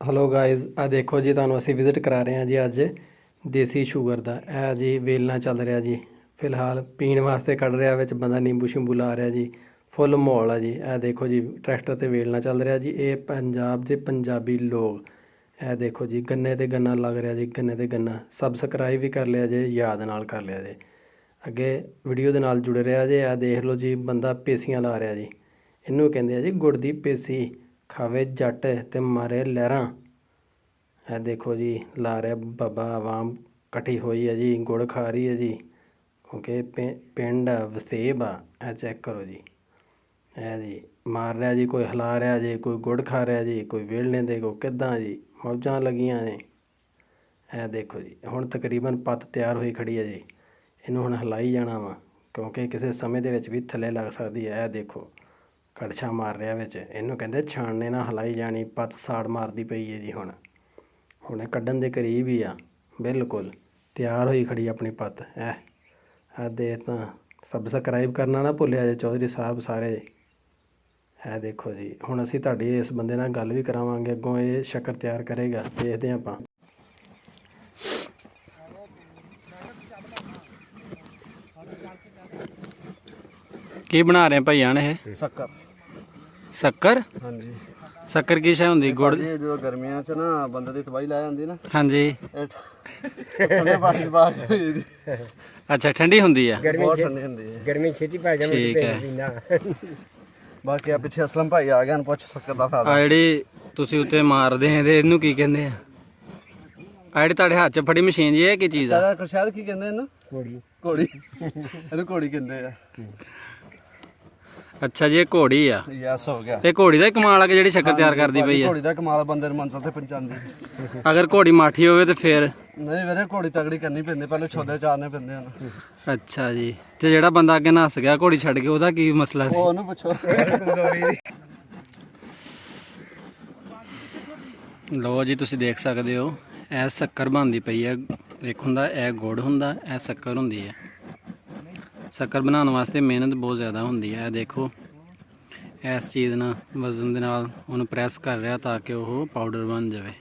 hello guys आ देखो जी ਤੁਹਾਨੂੰ ਅਸੀਂ ਵਿਜ਼ਿਟ ਕਰਾ ਰਹੇ ਹਾਂ ਜੀ ਅੱਜ ਦੇਸੀ ਸ਼ੂਗਰ ਦਾ ਇਹ ਜੀ ਵੇਲਣਾ ਚੱਲ ਰਿਹਾ ਜੀ ਫਿਲਹਾਲ ਪੀਣ ਵਾਸਤੇ ਕੱਢ ਰਿਹਾ ਵਿੱਚ ਬੰਦਾ ਨਿੰਬੂ ਸ਼ਿੰਬੂ ਲਾ ਰਿਹਾ ਜੀ ਫੁੱਲ ਮਾਹੌਲ ਆ ਜੀ ਇਹ ਦੇਖੋ ਜੀ ਟਰੈਕਟਰ ਤੇ ਵੇਲਣਾ ਚੱਲ ਰਿਹਾ ਜੀ ਇਹ ਪੰਜਾਬ ਦੇ ਪੰਜਾਬੀ ਲੋਕ ਇਹ ਦੇਖੋ ਜੀ ਗੰਨੇ ਤੇ ਗੰਨਾ ਲੱਗ ਰਿਹਾ ਜੀ ਗੰਨੇ ਤੇ ਗੰਨਾ ਸਬਸਕ੍ਰਾਈਬ ਵੀ ਕਰ ਲਿਆ ਜੇ ਯਾਦ ਨਾਲ ਕਰ ਲਿਆ ਜੇ ਅੱਗੇ ਵੀਡੀਓ ਦੇ ਨਾਲ ਜੁੜੇ ਰਿਹਾ ਜੇ ਇਹ ਦੇਖ ਲਓ ਜੀ ਬੰਦਾ ਪੇਸੀਆਂ ਲਾ ਰਿਹਾ ਜੀ ਇਹਨੂੰ ਕਹਿੰਦੇ ਆ ਜੀ ਗੁੜ ਦੀ ਪੇਸੀ ਖਾਵੇ ਜੱਟ ਤੇ ਮਾਰੇ ਲਹਿਰਾਂ ਇਹ ਦੇਖੋ ਜੀ ਲਾ ਰਿਹਾ ਬਾਬਾ ਆਵਾਮ ਇਕੱਠੀ ਹੋਈ ਹੈ ਜੀ ਗੁੜ ਖਾ ਰਹੀ ਹੈ ਜੀ ਕਿਉਂਕਿ ਪਿੰਡ ਵਸੇਬ ਆ ਇਹ ਚੈੱਕ ਕਰੋ ਜੀ ਇਹ ਜੀ ਮਾਰ ਰਿਹਾ ਜੀ ਕੋਈ ਹਿਲਾ ਰਿਹਾ ਜੀ ਕੋਈ ਗੁੜ ਖਾ ਰਿਹਾ ਜੀ ਕੋਈ ਵੇਲਣੇ ਦੇ ਕੋ ਕਿੱਦਾਂ ਜੀ ਮੌਜਾਂ ਲੱਗੀਆਂ ਨੇ ਇਹ ਦੇਖੋ ਜੀ ਹੁਣ ਤਕਰੀਬਨ ਪੱਤ ਤਿਆਰ ਹੋਈ ਖੜੀ ਹੈ ਜੀ ਇਹਨੂੰ ਹੁਣ ਹਿਲਾਈ ਜਾਣਾ ਵਾ ਕਿਉਂਕਿ ਕਿਸੇ ਸਮੇਂ ਦੇ ਵਿੱਚ ਵੀ ਥੱਲੇ ਲੱਗ ਸਕਦੀ ਹੈ ਇਹ ਦੇਖੋ ਕੜਛਾ ਮਾਰ ਰਿਹਾ ਵਿੱਚ ਇਹਨੂੰ ਕਹਿੰਦੇ ਛਾਣਨੇ ਨਾਲ ਹਿਲਾਈ ਜਾਣੀ ਪੱਤ ਸਾੜ ਮਾਰਦੀ ਪਈ ਹੈ ਜੀ ਹੁਣ ਇਹ ਕੱਢਣ ਦੇ ਕਰੀਬ ਹੀ ਆ ਬਿਲਕੁਲ ਤਿਆਰ ਹੋਈ ਖੜੀ ਆਪਣੀ ਪੱਤ ਇਹ ਦੇ ਤਾਂ ਸਬਸਕ੍ਰਾਈਬ ਕਰਨਾ ਨਾ ਭੁੱਲਿਆ ਜੇ ਚੌਧਰੀ ਸਾਹਿਬ ਸਾਰੇ ਇਹ ਦੇਖੋ ਜੀ ਹੁਣ ਅਸੀਂ ਤੁਹਾਡੀ ਇਸ ਬੰਦੇ ਨਾਲ ਗੱਲ ਵੀ ਕਰਾਵਾਂਗੇ ਅੱਗੋਂ ਇਹ ਸ਼ੱਕਰ ਤਿਆਰ ਕਰੇਗਾ ਦੇਖਦੇ ਆਪਾਂ ਕੀ ਬਣਾ ਰਹੇ ਭਾਈਆਂ ਨੇ ਇਹ शक्कर हाँ जी शक्कर की शय होंदी गुड़ जो गर्मियां च ना बंदे दी तबाही ला जांदी ना हाँ जी ठंडे पानी च पा के अच्छा ठंडी होंदी है बहुत ठंडी होंदी है गर्मी छेती पै जावे ठीक है बाकी आ पिछे असलम भाई आ गए पुछ शक्कर दा फायदा ਆ ਜਿਹੜੀ ਤੁਸੀਂ ਉੱਤੇ ਮਾਰਦੇ ਆ ਤੇ ਇਹਨੂੰ ਕੀ ਕਹਿੰਦੇ ਆ ਆ ਜਿਹੜੀ ਤੁਹਾਡੇ ਹੱਥ 'ਚ ਫੜੀ ਮਸ਼ੀਨ ਜੀ ਇਹ ਕੀ ਚੀਜ਼ ਆ ਸਾਰਾ ਸ਼ਾਇਦ ਕੀ ਕਹਿੰਦੇ ਇਹਨੂੰ घोड़ी ਘੋੜੀ ਇਹਨੂੰ ਘੋੜੀ ਕਹਿੰਦੇ ਆ ਅੱਛਾ ਜੀ ਇਹ ਘੋੜੀ ਆ ਯੈਸ ਹੋ ਗਿਆ ਇਹ ਘੋੜੀ ਦਾ ਹੀ ਕਮਾਲ ਆ ਕਿ ਜਿਹੜੀ ਸ਼ੱਕਰ ਤਿਆਰ ਕਰਦੀ ਪਈ ਆ ਘੋੜੀ ਦਾ ਕਮਾਲ ਬੰਦੇ ਨੂੰ ਮੰਜ਼ਲ ਤੇ ਪਹੁੰਚਾਉਂਦੀ ਅਗਰ ਘੋੜੀ ਮਾਠੀ ਹੋਵੇ ਤੇ ਫਿਰ ਨਹੀਂ ਵੀਰੇ ਘੋੜੀ ਤਗੜੀ ਕਰਨੀ ਪੈਂਦੀ ਪਹਿਲੇ ਛੋਲੇ ਚਾਰਨੇ ਪੈਂਦੇ ਹਨ ਅੱਛਾ ਜੀ ਤੇ ਜਿਹੜਾ ਬੰਦਾ ਅੱਗੇ ਨੱਸ ਗਿਆ ਘੋੜੀ ਛੱਡ ਕੇ ਉਹਦਾ ਕੀ ਮਸਲਾ ਸੀ ਉਹ ਉਹਨੂੰ ਪੁੱਛੋ ਲੋ ਜੀ ਤੁਸੀਂ ਦੇਖ ਸਕਦੇ ਹੋ ਇਹ ਸ਼ੱਕਰ ਬਣਦੀ ਪਈ ਹੈ ਇੱਕ ਹੁੰਦਾ ਇਹ ਗੁੜ ਹੁੰਦਾ ਇਹ ਸ਼ੱਕਰ ਹੁੰਦੀ ਹੈ ਸ਼ੱਕਰ ਬਣਾਉਣ ਵਾਸਤੇ ਮਿਹਨਤ ਬਹੁਤ ਜ਼ਿਆਦਾ ਹੁੰਦੀ ਹੈ ਇਹ ਦੇਖੋ ਇਸ ਚੀਜ਼ ਨਾਲ ਵਜ਼ਨ ਦੇ ਨਾਲ ਉਹਨੂੰ ਪ੍ਰੈਸ ਕਰ ਰਿਹਾ ਤਾਂ ਕਿ ਉਹ ਪਾਊਡਰ ਬਣ ਜਾਵੇ